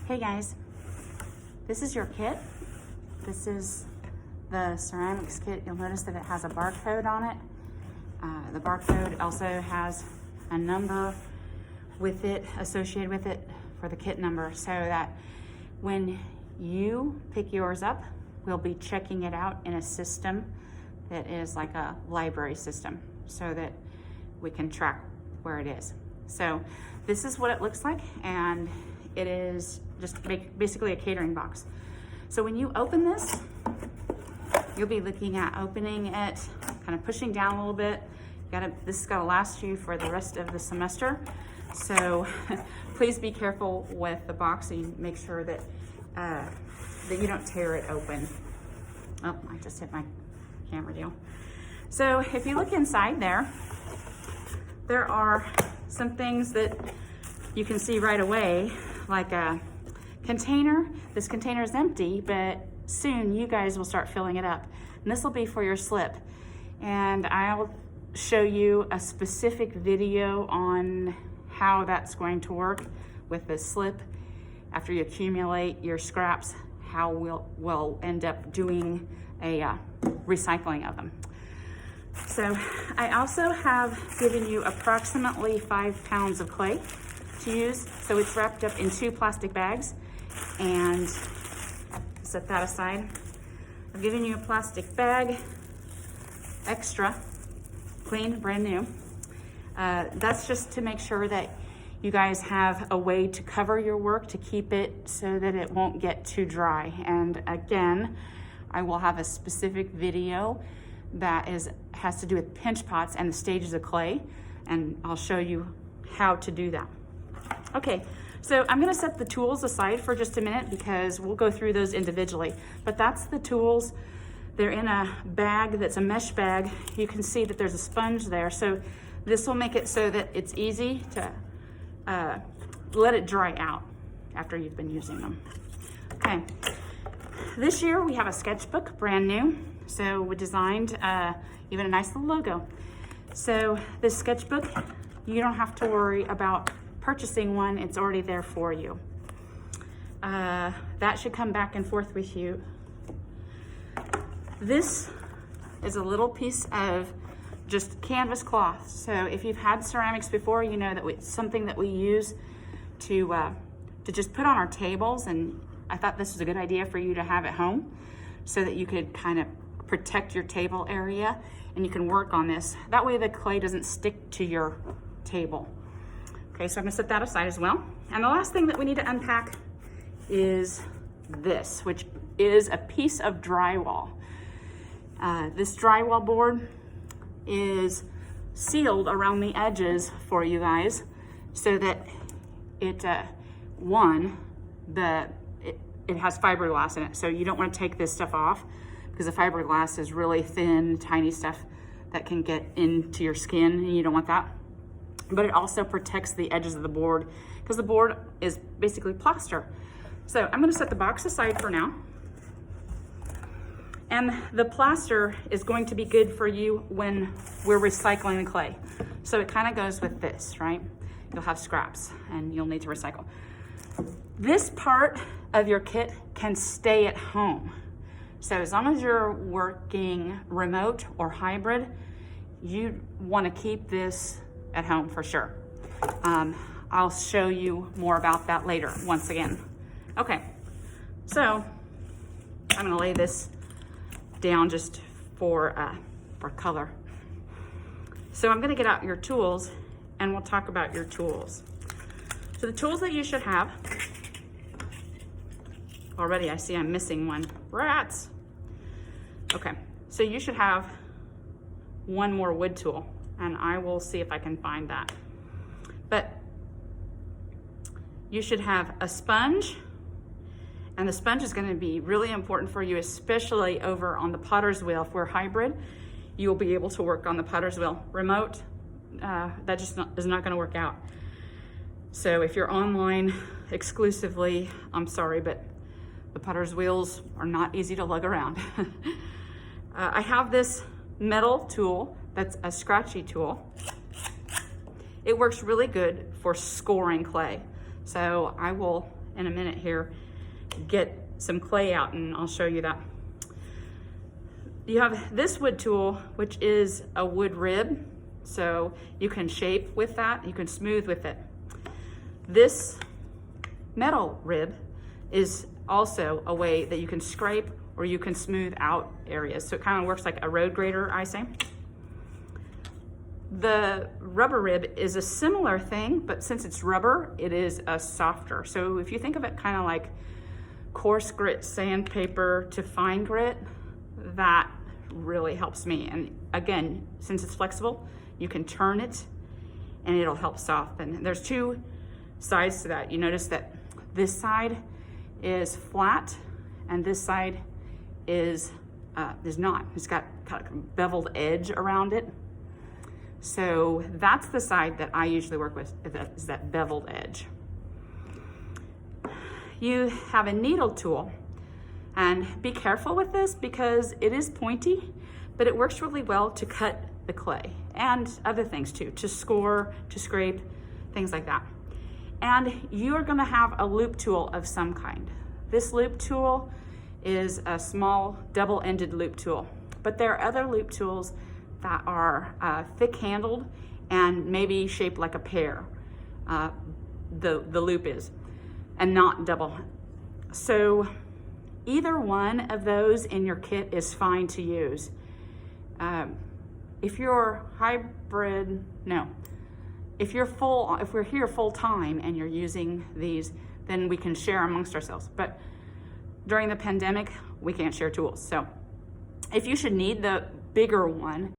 Hey guys, this is your kit. This is the ceramics kit. You'll notice that it has a barcode on it. The barcode also has a number with it, associated with it, for the kit number, so that when you pick yours up, we'll be checking it out in a system that is like a library system, so that we can track where it is. So this is what it looks like, and it is just basically a catering box. So when you open this, you'll be looking at opening it, kind of pushing down a little bit. This is gonna last you for the rest of the semester. So please be careful with the box and make sure that that you don't tear it open. Oh, I just hit my camera deal. So if you look inside there are some things that you can see right away, like a container. This container is empty, but soon you guys will start filling it up. And this will be for your slip. And I'll show you a specific video on how that's going to work with the slip. After you accumulate your scraps, how we'll end up doing a recycling of them. So I also have given you approximately 5 pounds of clay to use. So it's wrapped up in 2 plastic bags, and set that aside. I've given you a plastic bag, extra, clean, brand new. That's just to make sure that you guys have a way to cover your work, to keep it so that it won't get too dry. And again, I will have a specific video that has to do with pinch pots and the stages of clay, and I'll show you how to do that. Okay, so I'm gonna set the tools aside for just a minute because we'll go through those individually. But that's the tools. They're in a bag that's a mesh bag. You can see that there's a sponge there. So this will make it so that it's easy to let it dry out after you've been using them. Okay, this year we have a sketchbook, brand new. So we designed even a nice little logo. So this sketchbook, you don't have to worry about purchasing one, it's already there for you. That should come back and forth with you. This is a little piece of just canvas cloth. So if you've had ceramics before, you know that it's something that we use to just put on our tables, and I thought this was a good idea for you to have at home so that you could kind of protect your table area, and you can work on this. That way the clay doesn't stick to your table. Okay, so I'm gonna set that aside as well. And the last thing that we need to unpack is this, which is a piece of drywall. This drywall board is sealed around the edges for you guys so that it has fiberglass in it. So you don't want to take this stuff off because the fiberglass is really thin, tiny stuff that can get into your skin, and you don't want that. But it also protects the edges of the board because the board is basically plaster. So I'm going to set the box aside for now. And the plaster is going to be good for you when we're recycling the clay. So it kind of goes with this, right? You'll have scraps and you'll need to recycle. This part of your kit can stay at home. So as long as you're working remote or hybrid, you want to keep this at home for sure. I'll show you more about that later, once again. Okay, so I'm gonna lay this down just for color. So I'm gonna get out your tools and we'll talk about your tools. So the tools that you should have, already I see I'm missing one, rats. Okay, so you should have one more wood tool, and I will see if I can find that. But you should have a sponge, and the sponge is going to be really important for you, especially over on the potter's wheel. If we're hybrid, you'll be able to work on the potter's wheel. Remote, that just is not going to work out. So if you're online exclusively, I'm sorry, but the potter's wheels are not easy to lug around. I have this metal tool that's a scratchy tool. It works really good for scoring clay. So I will in a minute here get some clay out, and I'll show you that. You have this wood tool, which is a wood rib, so you can shape with that, you can smooth with it. This metal rib is also a way that you can scrape or you can smooth out areas, so it kind of works like a road grader, I say. The rubber rib is a similar thing, but since it's rubber, it is a softer. So if you think of it kind of like coarse grit sandpaper to fine grit, that really helps me. And again, since it's flexible, you can turn it and it'll help soften. There's two sides to that. You notice that this side is flat and this side is not. It's got kind of a beveled edge around it. So that's the side that I usually work with, is that beveled edge. You have a needle tool, and be careful with this because it is pointy, but it works really well to cut the clay and other things too, to score, to scrape, things like that. And you are gonna have a loop tool of some kind. This loop tool is a small double-ended loop tool, but there are other loop tools that are thick-handled and maybe shaped like a pear, the loop is, and not double. So either one of those in your kit is fine to use. If you're if we're here full time and you're using these, then we can share amongst ourselves. But during the pandemic, we can't share tools. So if you should need the bigger one,